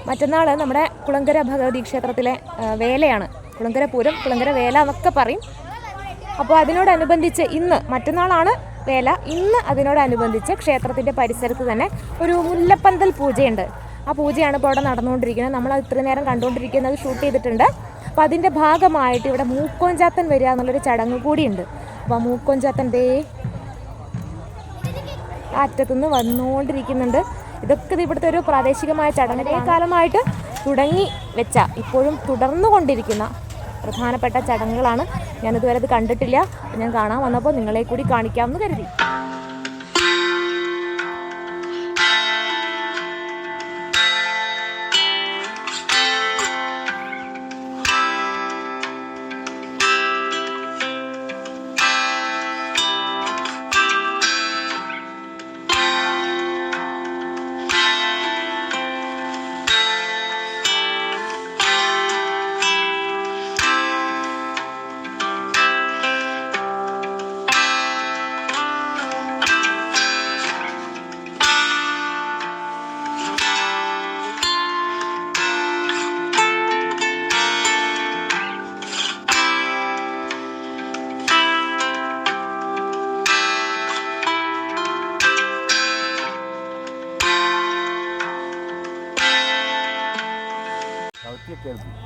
മറ്റന്നാൾ നമ്മുടെ കുളങ്കര ഭഗവതി ക്ഷേത്രത്തിലെ വേലയാണ്. കുളങ്കര പൂരം, കുളങ്കര വേല എന്നൊക്കെ പറയും. അപ്പോൾ അതിനോടനുബന്ധിച്ച് ഇന്ന്, മറ്റന്നാളാണ് വേല, ഇന്ന് അതിനോടനുബന്ധിച്ച് ക്ഷേത്രത്തിൻ്റെ പരിസരത്ത് തന്നെ ഒരു മുല്ലപ്പന്തൽ പൂജയുണ്ട്. ആ പൂജയാണ് ഇപ്പോൾ അവിടെ നടന്നുകൊണ്ടിരിക്കുന്നത്. നമ്മൾ ഇത്രയും നേരം കണ്ടുകൊണ്ടിരിക്കുന്നത്, ഷൂട്ട് ചെയ്തിട്ടുണ്ട്. അപ്പോൾ അതിൻ്റെ ഭാഗമായിട്ട് ഇവിടെ മൂക്കോഞ്ചാത്തൻ വരിക എന്നുള്ളൊരു ചടങ്ങ് കൂടിയുണ്ട്. അപ്പോൾ ആ മൂക്കോഞ്ചാത്തൻ ദേ അറ്റത്തുനിന്ന് വന്നുകൊണ്ടിരിക്കുന്നുണ്ട്. ഇതൊക്കെ ഇവിടുത്തെ ഒരു പ്രാദേശികമായ ചടങ്ങ് കാലമായിട്ട് തുടങ്ങി വെച്ച, ഇപ്പോഴും തുടർന്നുകൊണ്ടിരിക്കുന്ന പ്രധാനപ്പെട്ട ചടങ്ങുകളാണ്. ഞാനിതുവരെ അത് കണ്ടിട്ടില്ല. ഞാൻ കാണാൻ വന്നപ്പോൾ നിങ്ങളെ കൂടി കാണിക്കാമെന്ന് കരുതി.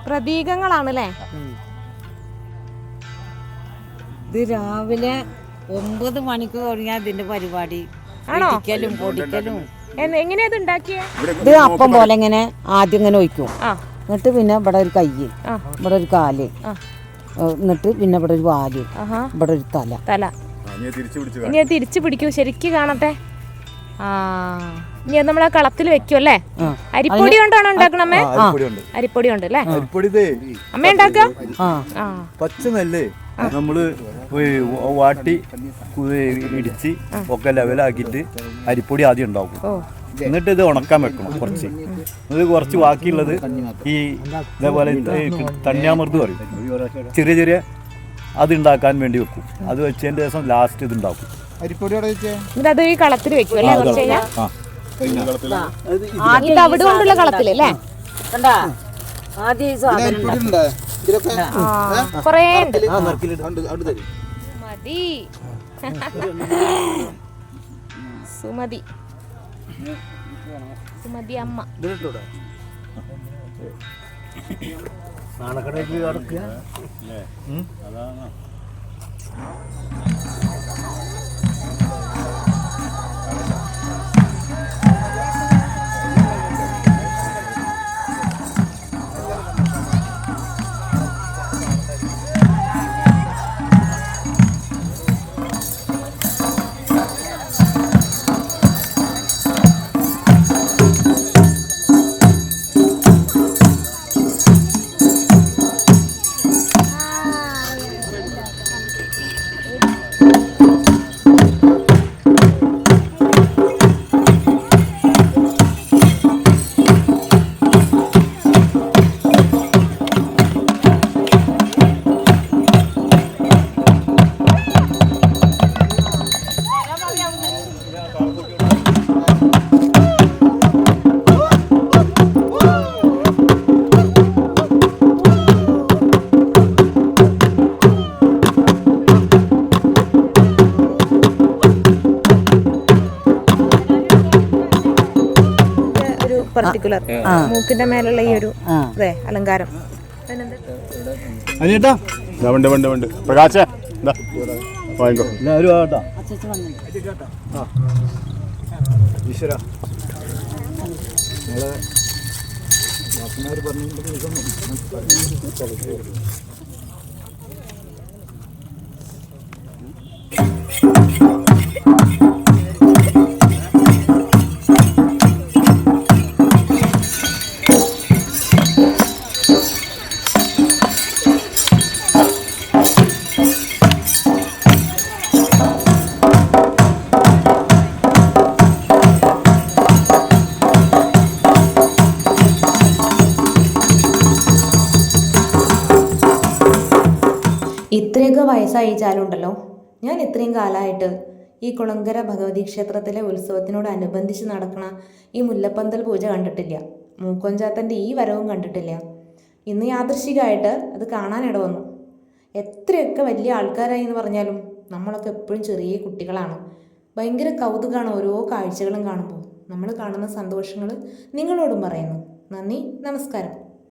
പ്രതീകങ്ങളാണല്ലേ? ഇത് രാവിലെ 9 മണിക്ക് തുടങ്ങിയ ഇതിന്റെ പരിപാടി. ആണോ? പൊടിക്കലും. എങ്ങനെയാ ഇത് ഉണ്ടാക്കിയ? ഇത് അപ്പം പോലെ ഇങ്ങനെ ആദ്യം ഇങ്ങനെ ഒഴിക്കും. എന്നിട്ട് പിന്നെ ഇവിടെ ഒരു കൈ, ഇവിടെ ഒരു കാല്, എന്നിട്ട് പിന്നെ ഇവിടെ ഒരു വാല്, ഇവിടെ ഒരു തല. ഇനി തിരിച്ചു പിടിക്കൂ, ശരിക്കും കാണട്ടെ. ഇനി നമ്മളെ കളത്തിൽ വെക്കും അല്ലേ? അരിപ്പൊടി കൊണ്ടാണോ ഉണ്ടാക്കണമേ? അരിപ്പൊടി ഉണ്ട് അല്ലേ? അമ്മ ഉണ്ടാക്ക പച്ച നെല്ല് നമ്മള് വാട്ടി ഇടിച്ച് ഒക്കെ ലെവലാക്കിയിട്ട് അരിപ്പൊടി ആദ്യം ഉണ്ടാക്കും. എന്നിട്ട് ഇത് ഉണക്കാൻ വെക്കണം കുറച്ച്. ഇത് കുറച്ച് ബാക്കിയുള്ളത് ഈ ഇതേപോലെ തണ്ണിയാമൃത് പറയും, ചെറിയ ചെറിയ അത് ഉണ്ടാക്കാൻ വേണ്ടി വെക്കും. അത് വെച്ചതിന്റെ ദിവസം ലാസ്റ്റ് ഇത് ഉണ്ടാക്കും. അത് ഈ കളത്തിൽ വെക്കും അല്ലേ? തവിട് കൊണ്ടുള്ള കളത്തിലല്ലേ? കൊറേ മതി. സുമതി, സുമതി അമ്മ. പർട്ടിക്കുലർ മൂക്കിന്റെ മേലുള്ള ഈ ഒരു അലങ്കാരം. പ്രകാശ ഈശ്വര ഇത്രയൊക്കെ വയസ്സായിച്ചാലുണ്ടല്ലോ, ഞാൻ ഇത്രയും കാലമായിട്ട് ഈ കുളങ്കര ഭഗവതി ക്ഷേത്രത്തിലെ ഉത്സവത്തിനോടനുബന്ധിച്ച് നടക്കുന്ന ഈ മുല്ലപ്പന്തൽ പൂജ കണ്ടിട്ടില്ല. മൂക്കൊഞ്ചാത്തൻ്റെ ഈ വരവും കണ്ടിട്ടില്ല. ഇന്ന് യാദൃശ്ചികമായിട്ട് അത് കാണാനിട വന്നു. എത്രയൊക്കെ വലിയ ആൾക്കാരായി എന്ന് പറഞ്ഞാലും നമ്മളൊക്കെ എപ്പോഴും ചെറിയ കുട്ടികളാണ്. ഭയങ്കര കൗതുകമാണ് ഓരോ കാഴ്ചകളും കാണുമ്പോൾ. നമ്മൾ കാണുന്ന സന്തോഷങ്ങൾ നിങ്ങളോടും പറയുന്നു. നന്ദി, നമസ്കാരം.